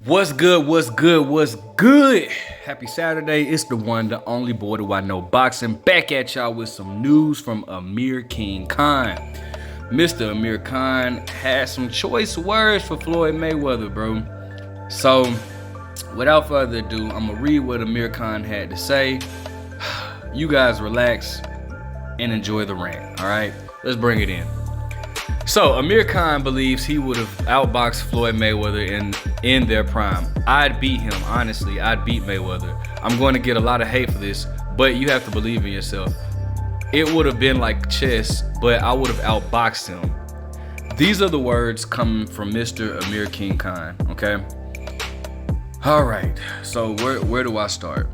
What's good? What's good? What's good? Happy Saturday. It's the one, the only boy who I know boxing. Back at y'all with some news from Amir Khan. Mr. Amir Khan had some choice words for Floyd Mayweather, bro. So, without further ado, I'm gonna read what Amir Khan had to say. You guys relax and enjoy the rant, all right? Let's bring it in. So, Amir Khan believes he would have outboxed Floyd Mayweather in their prime. I'd beat him, honestly. I'd beat Mayweather. I'm going to get a lot of hate for this, but you have to believe in yourself. It would have been like chess, but I would have outboxed him. These are the words coming from Mr. Amir Khan, okay? All right, so where do I start?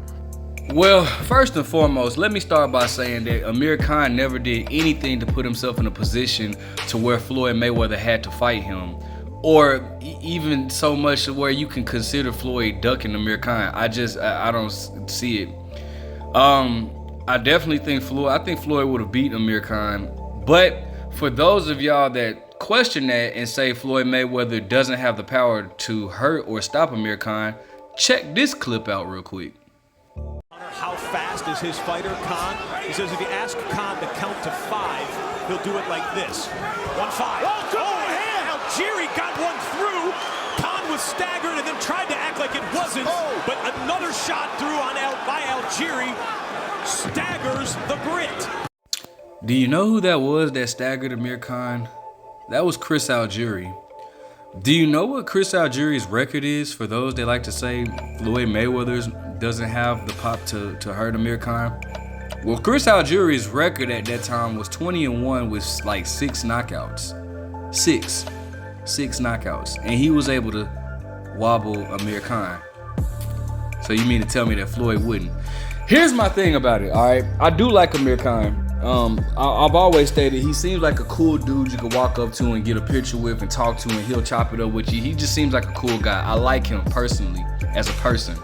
Well, first and foremost, let me start by saying that Amir Khan never did anything to put himself in a position to where Floyd Mayweather had to fight him, or even so much where you can consider Floyd ducking Amir Khan. I don't see it. I definitely think Floyd would have beat Amir Khan, but for those of y'all that question that and say Floyd Mayweather doesn't have the power to hurt or stop Amir Khan, check this clip out real quick. How fast is his fighter, Khan? He says if you ask Khan to count to 5, he'll do it like this. 1, 5. Oh, good hand! Algieri got one through. Khan was staggered and then tried to act like it wasn't. But another shot through by Algieri staggers the Brit. Do you know who that was that staggered Amir Khan? That was Chris Algieri. Do you know what Chris Algieri's record is for those that like to say Floyd Mayweather doesn't have the pop to hurt Amir Khan? Well, Chris Algieri's record at that time was 20-1 with like 6 knockouts. Six knockouts. And he was able to wobble Amir Khan. So you mean to tell me that Floyd wouldn't? Here's my thing about it, all right? I do like Amir Khan. I've always stated he seems like a cool dude you could walk up to and get a picture with and talk to, and he'll chop it up with you. He just seems like a cool guy. I like him personally as a person.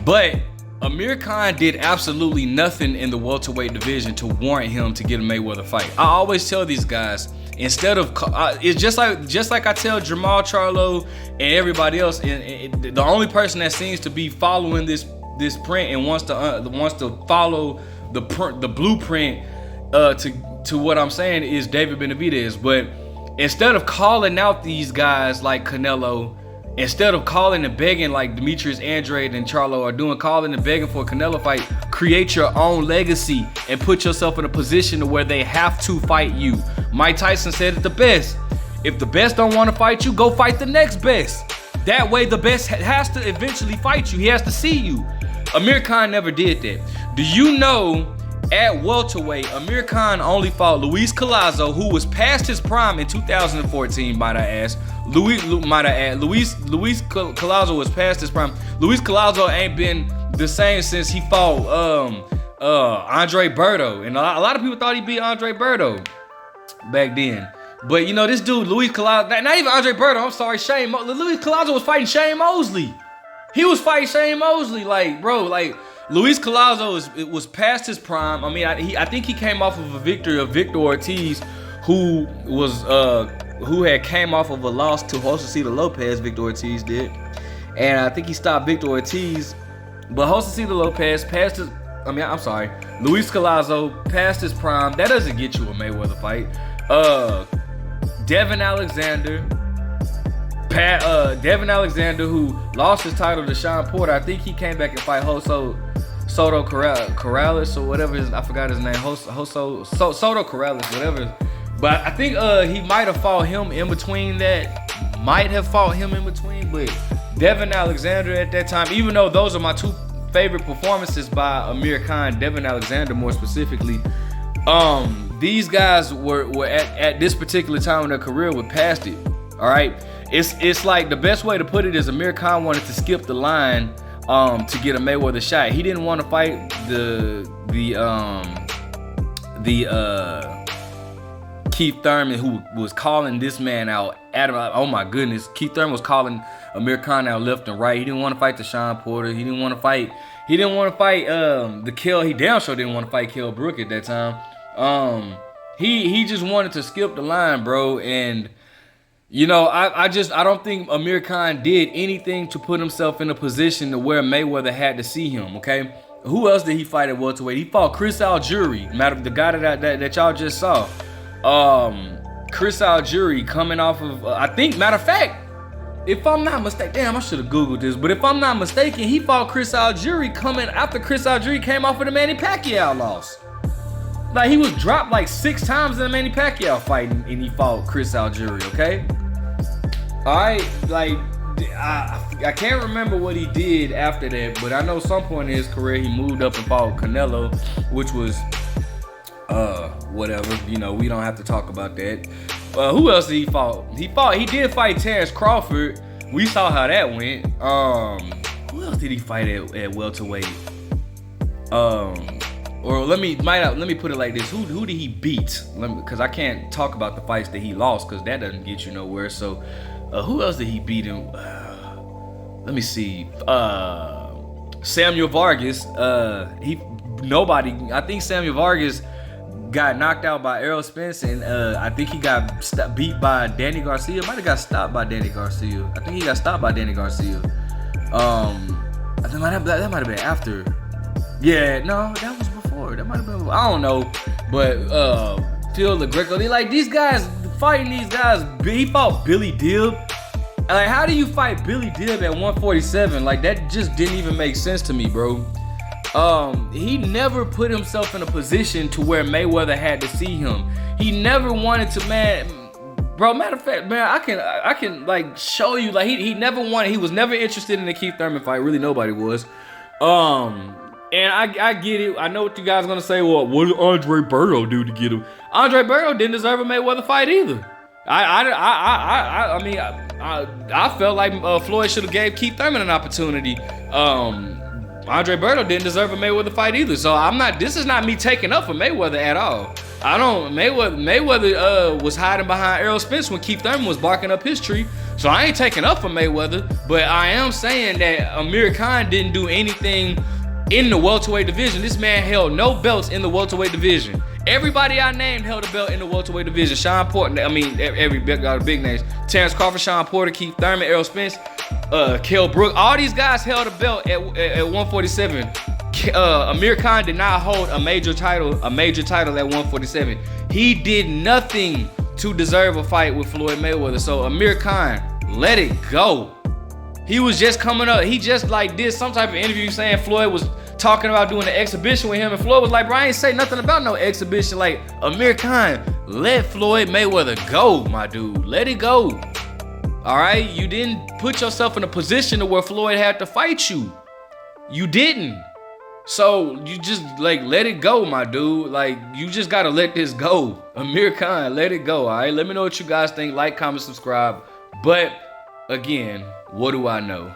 But Amir Khan did absolutely nothing in the welterweight division to warrant him to get a Mayweather fight. I always tell these guys, instead of it's just like I tell Jamal Charlo and everybody else, and the only person that seems to be following this print and wants to follow the blueprint to what I'm saying is David Benavidez. But instead of calling out these guys like Canelo, instead of calling and begging like Demetrius Andrade and Charlo are doing, calling and begging for a Canelo fight, create your own legacy and put yourself in a position to where they have to fight you. Mike Tyson said it the best. If the best don't want to fight you, go fight the next best. That way the best has to eventually fight you. He has to see you. Amir Khan never did that. Do you know at welterweight, Amir Khan only fought Luis Collazo, who was past his prime in 2014, might I ask. Luis Collazo was past his prime. Luis Collazo ain't been the same since he fought Andre Berto. And a lot of people thought he beat Andre Berto back then. But you know, this dude, Luis Collazo, not even Andre Berto, I'm sorry, Luis Collazo was fighting Shane Mosley. He was fighting Shane Mosley, like, bro, like, Luis Collazo was past his prime. I mean, I think he came off of a victory of Victor Ortiz, who had came off of a loss to Josecito Lopez. Victor Ortiz did, and I think he stopped Victor Ortiz. But Josecito Lopez passed his. Luis Collazo passed his prime. That doesn't get you a Mayweather fight. Devin Alexander, who lost his title to Sean Porter, I think he came back and fight Soto Corrales or whatever I forgot his name. Soto Corrales, whatever. But I think he might have fought him in between that. But Devin Alexander at that time, even though those are my two favorite performances by Amir Khan, Devin Alexander more specifically, these guys were at this particular time in their career were past it. All right. It's like the best way to put it is Amir Khan wanted to skip the line to get a Mayweather shot. He didn't want to fight the Keith Thurman, who was calling this man out. Oh my goodness, Keith Thurman was calling Amir Khan out left and right. He didn't want to fight the Sean Porter. He didn't want to fight the Kell. He damn sure didn't want to fight Kell Brook at that time. He just wanted to skip the line, bro, and You know, I don't think Amir Khan did anything to put himself in a position to where Mayweather had to see him, okay? Who else did he fight at welterweight? He fought Chris Algieri, the guy that y'all just saw. Chris Algieri coming off of, I think, matter of fact, if I'm not mistaken, damn, I should have Googled this, but if I'm not mistaken, he fought Chris Algieri coming after Chris Algieri came off of the Manny Pacquiao loss. Like, he was dropped like 6 times in the Manny Pacquiao fight, and he fought Chris Algieri, okay? All right, like, I can't remember what he did after that, but I know some point in his career he moved up and fought Canelo, which was, whatever. You know, we don't have to talk about that. Who else did he fight? He did fight Terrence Crawford. We saw how that went. Who else did he fight at welterweight? Or let me put it like this: Who did he beat? Because I can't talk about the fights that he lost, because that doesn't get you nowhere. So, who else did he beat him? Let me see. Samuel Vargas. I think Samuel Vargas got knocked out by Errol Spence, and I think he got beat by Danny Garcia. Might have got stopped by Danny Garcia. I think he got stopped by Danny Garcia. That might have been after. Yeah, no, that was before. That might have been. I don't know, but Phil LaGreco. They like these guys fighting these guys. He fought Billy Dibb. Like, how do you fight Billy Dibb at 147? Like, that just didn't even make sense to me, bro. He never put himself in a position to where Mayweather had to see him. He never wanted to, man. Bro, matter of fact, man, I can like show you, like, he never wanted. He was never interested in the Keith Thurman fight. Really, nobody was. And I get it. I know what you guys are gonna say. Well, what did Andre Berto do to get him? Andre Berto didn't deserve a Mayweather fight either. I mean, I felt like Floyd should have gave Keith Thurman an opportunity. Andre Berto didn't deserve a Mayweather fight either. So this is not me taking up for Mayweather at all. Mayweather was hiding behind Errol Spence when Keith Thurman was barking up his tree. So I ain't taking up for Mayweather, but I am saying that Amir Khan didn't do anything in the welterweight division. This man held no belts in the welterweight division. Everybody I named held a belt in the welterweight division. Sean Porter, every big names. Terrence Crawford, Sean Porter, Keith Thurman, Errol Spence, Kell Brook. All these guys held a belt at 147. Amir Khan did not hold a major title at 147. He did nothing to deserve a fight with Floyd Mayweather. So Amir Khan, let it go. He was just coming up. He just like did some type of interview saying Floyd was talking about doing an exhibition with him, and Floyd was like, bro, I ain't say nothing about no exhibition. Like, Amir Khan, let Floyd Mayweather go, my dude. Let it go. All right? You didn't put yourself in a position to where Floyd had to fight you. You didn't. So you just like let it go, my dude. Like, you just gotta let this go. Amir Khan, let it go. All right? Let me know what you guys think. Like, comment, subscribe. But again, what do I know?